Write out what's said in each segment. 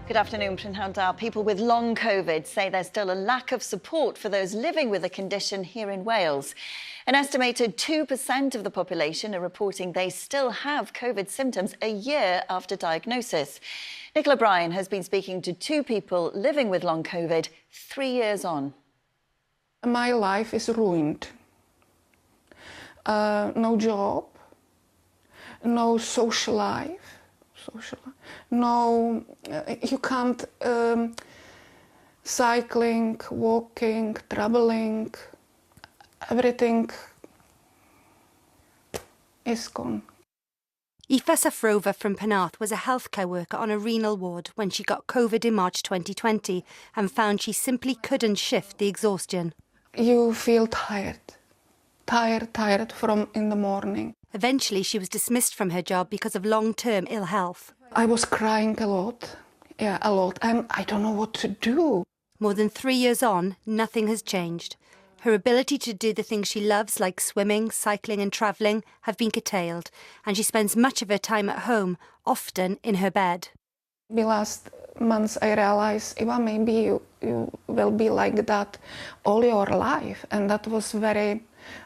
Good afternoon, Prynhawn. People with long COVID say there's still a lack of support for those living with the condition here in Wales. An estimated 2% of the population are reporting they still have COVID symptoms a year after diagnosis. Nicola Bryan has been speaking to two people living with long COVID 3 years on. My life is ruined. No job, no social life. No, you can't cycling, walking, traveling, everything is gone. Aoife Safrova from Penarth was a healthcare worker on a renal ward when she got COVID in March 2020 and found she simply couldn't shift the exhaustion. You feel tired from in the morning. Eventually, she was dismissed from her job because of long-term ill health. I was crying a lot, and I don't know what to do. More than 3 years on, nothing has changed. Her ability to do the things she loves, like swimming, cycling and travelling, have been curtailed, and she spends much of her time at home, often in her bed. The last months I realized, Eva, maybe you will be like that all your life, and that was very,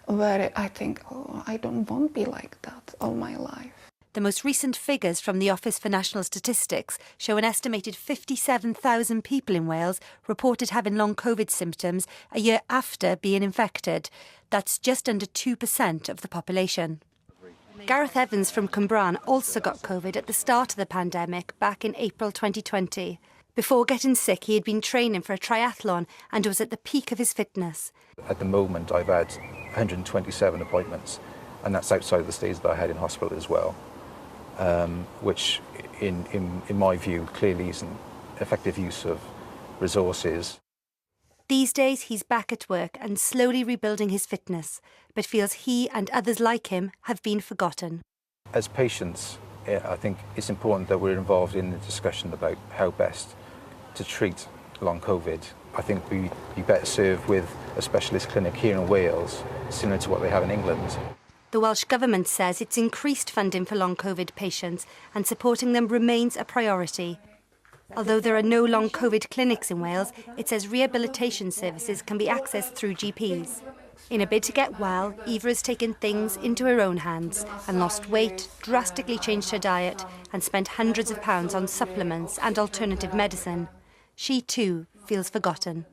I think, oh, I don't want to be like that all my life. The most recent figures from the Office for National Statistics show an estimated 57,000 people in Wales reported having long COVID symptoms a year after being infected. That's just under 2% of the population. Gareth Evans from Cwmbran also got COVID at the start of the pandemic back in April 2020. Before getting sick, he had been training for a triathlon and was at the peak of his fitness. At the moment, I've had 127 appointments, and that's outside of the stays that I had in hospital as well, which, in my view, clearly isn't effective use of resources. These days, he's back at work and slowly rebuilding his fitness, but feels he and others like him have been forgotten. As patients, I think it's important that we're involved in the discussion about how best to treat long COVID. I think we'd be better served with a specialist clinic here in Wales, similar to what they have in England. The Welsh Government says it's increased funding for long COVID patients and supporting them remains a priority. Although there are no long COVID clinics in Wales, it says rehabilitation services can be accessed through GPs. In a bid to get well, Eva has taken things into her own hands and lost weight, drastically changed her diet and spent hundreds of pounds on supplements and alternative medicine. She too feels forgotten.